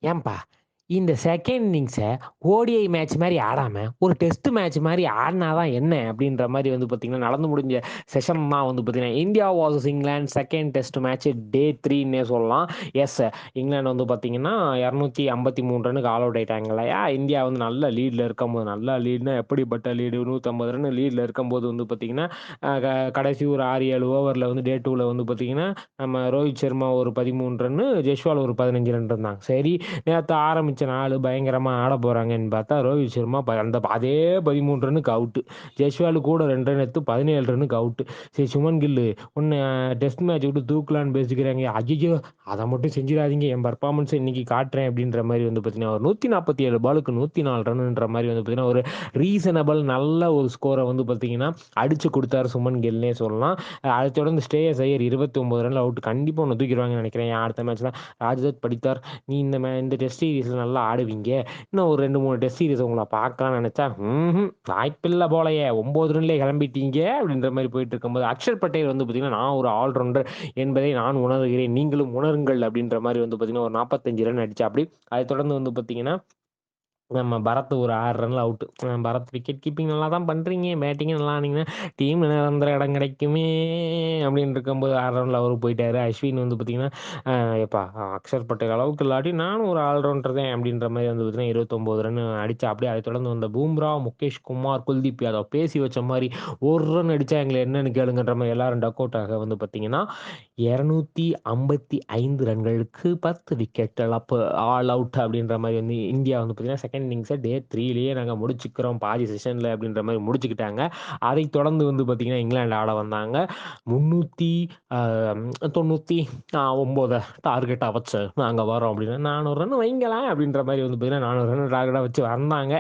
ஏன்பா, இந்த second இன்னிங்ஸ ODI match மாரி ஆடாம, ஒரு டெஸ்ட் மேட்ச் மாரி ஆடுனா தான் என்ன? அப்டின்ற மாரி வந்து பார்த்தீங்கன்னா, நடந்து முடிஞ்ச செஷன் தான் வந்து பார்த்தீங்கன்னா, India versus England second test match day 3ன்னே சொல்லலாம். எஸ் இங்கிலாந்து வந்து பார்த்தீங்கன்னா, 253 ரன்னுக்கு ஆல் அவுட் ஆயிட்டாங்க இல்லையா? இந்தியா வந்து நல்ல லீட்ல இருக்கும்போது நல்ல லீட்னா எப்படிப்பட்ட லீடு? 150 ரன் லீட்ல இருக்கும்போது வந்து பார்த்தீங்கன்னா, அ க கடைசி ஒரு 6, 7 ஓவர்ல வந்து டே 2ல வந்து பார்த்தீங்கன்னா, நம்ம ரோஹித் சர்மா ஒரு 13 ரன்னு, ஜெய்ஸ்வால் ஒரு 15 ரன் இருந்தாங்க. சரி, நேத்து ஆரம்பிச்ச நாளு பயங்கரமா ஆடப் போறாங்கன்னு பார்த்தா, ரோஹித் சர்மா அதே 13 ரன்னுக்கு அவுட்டு. ஜெய்ஸ்வால் கூட 2 ரன் எடுத்து 17 ரன்னுக்கு அவுட்டு. சரி சுமன் கில்லு உன்ன டெஸ்ட் மேட்ச் விட்டு தூக்கலான்னு பேசிக்கிறாங்க. ஐய்யய்யோ! அத மட்டும் செஞ்சிராதீங்க. என் பெர்ஃபார்மன்ஸ இன்னைக்கு காட்டுறேன் அப்படின்ற மாரி வந்து பார்த்தீங்கன்னா, ஒரு 147 பாலுக்கு 104 ரன்னுன்ற மாரி வந்து பார்த்தீங்கன்னா, ஒரு ரீசனபிள் நல்ல ஒரு ஸ்கோர வந்து பார்த்தீங்கன்னா, அடிச்சு குடுத்தாரு சுமன் கில்னே சொல்லலாம். அதைத் தொடர்ந்து ஸ்ரேயஸ் ஐயர் 29 ரன்ல அவுட். கண்டிப்பா உன்ன தூக்கிருவாங்கன்னு நெனைக்கிறேன். அடுத்த மேட்ச்ல ராஜ்தத் படித்தார். நீ இந்த டெஸ்ட் சீரிஸ்ல நல்லா ஆடுவீங்க. இன்னும் ஒரு 2, 3 டெஸ்ட் சீரிஸ் உங்கள பார்க்கலாம்னு நெனச்சா, வாய்ப்பில்ல போலயே. 9 ரன்லயே கெளம்பிட்டீங்க அப்படின்ற மாரி போயிட்டு இருக்கும்போது, அக்ஷர் பட்டேல் வந்து பார்த்தீங்கன்னா, நான் ஒரு ஆல்ரவுண்டர் என்பதை நான் உணர்கிறேன். நீங்களும் உணருங்கள் அப்படின்ற மாரி வந்து பார்த்தீங்கன்னா, ஒரு 45 ரன் அடிச்சாப்படி. அதைத் தொடர்ந்து வந்து பார்த்தீங்கன்னா, நம்ம பரத் ஒரு 6 ரன்ல அவுட். பரத் விக்கெட் கீப்பிங் நல்லா தான் பண்றீங்க. பேட்டிங்கும் நல்லா ஆடுனீங்கன்னா, டீம்ல நிரந்தர இடம் கிடைக்குமே அப்படின்னு இருக்கும்போது 6 ரன்ல அவரு போயிட்டாரு. அஸ்வின் வந்து பார்த்தீங்கன்னா, எப்பா அக்ஷர் பட்டேல் அளவுக்கு இல்லாட்டி நானும் ஒரு ஆல்ரவுண்டர் தான் அப்படின்ற மாரி வந்து பார்த்தீங்கன்னா, 29 ரன் அடிச்சாப்படி. அதைத் தொடர்ந்து வந்த பும்ரா, முகேஷ் குமார், குல்தீப் யாதவ் பேசி வச்ச மாரி 1 ரன் அடிச்சா எங்கள என்னன்னு கேளுங்கன்ற மாரி எல்லாரும் டக் அவுட் ஆக வந்து பார்த்தீங்கன்னா, 255 ரன்களுக்கு 10 விக்கெட் இழப்பு. ஆல் அவுட் அப்படின்ற மாரி வந்து இந்தியா வந்து பார்த்தீங்கன்னா, செகண்ட் இன்னிங்ஸ டே 3லயே நாங்க முடிச்சுக்கிறோம். பாதி செஷன்ல அப்படின்ற மாரி முடிச்சுக்கிட்டாங்க. அதைத் தொடர்ந்து வந்து பார்த்தீங்கன்னா, இங்கிலாந்து ஆட வந்தாங்க. 399 டார்கெட்டா வச்சு நாங்க வரோம் அப்படின்னு. 400 ரன் வைங்களேன் அப்படின்ற மாரி வந்து பார்த்தீங்கன்னா, 400 ரன் டார்கெட்டா வச்சு வந்தாங்க.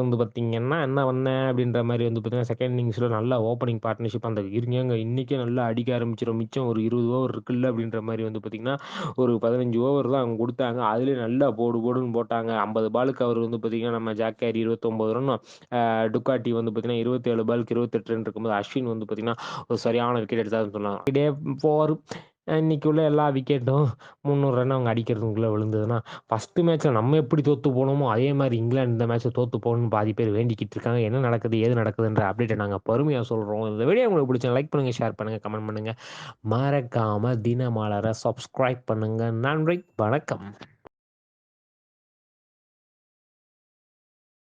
வந்து பார்த்தீங்கன்னா, என்ன பண்ணேன் அப்படின்ற மாரி வந்து பார்த்தீங்கன்னா, செகண்ட் இன்னிங்ஸ்ல நல்ல ஓப்பனிங் பார்ட்னர்ஷிப் அந்த இருங்கங்க இன்னைக்கே நல்லா அடிக்க ஆரம்பிச்சிரும். மிச்சம் ஒரு 20 ஓவர் இருக்குல்ல அப்படின்ற மாரி வந்து பார்த்தீங்கன்னா, ஒரு 15 ஓவர் தான் அவங்க குடுத்தாங்க. அதிலயே நல்லா போடு போடுன்னு போட்டாங்க. 50 பாலுக்கு அவர் வந்து பார்த்தீங்கன்னா, நம்ம ஜாக் கேரி 29 ரன்னும், டுக்காட்டி வந்து பார்த்தீங்கன்னா, 27 பாலுக்கு 28 ரன் இருக்கும்போது, அஸ்வின் வந்து பார்த்தீங்கன்னா, ஒரு சரியான விக்கெட் எடுத்தாருன்னு சொல்லலாம். டே 4 இன்னைக்கு உள்ள எல்லா விக்கெட்டும் 300 ரன் அவங்க அடிக்கிறதுக்குள்ள விழுந்ததுன்னா, ஃபர்ஸ்ட் மேட்ச்ல நம்ம எப்படி தோத்து போனோமோ, அதே மாரி இங்கிலாந்து இந்த மேட்ச்ல தோத்து போகணும்னு பாதி பேர் வேண்டிக்கிட்டு இருக்காங்க. என்ன நடக்குது? ஏது நடக்குதுன்ற அப்டேட்ட நாங்க பொறுமையா சொல்றோம். இந்த வீடியோ உங்களுக்கு பிடிச்சா லைக் பண்ணுங்க, ஷேர் பண்ணுங்க, கமெண்ட் பண்ணுங்க. மறக்காம தினமலர சப்ஸ்கிரைப் பண்ணுங்க. நன்றி, வணக்கம்.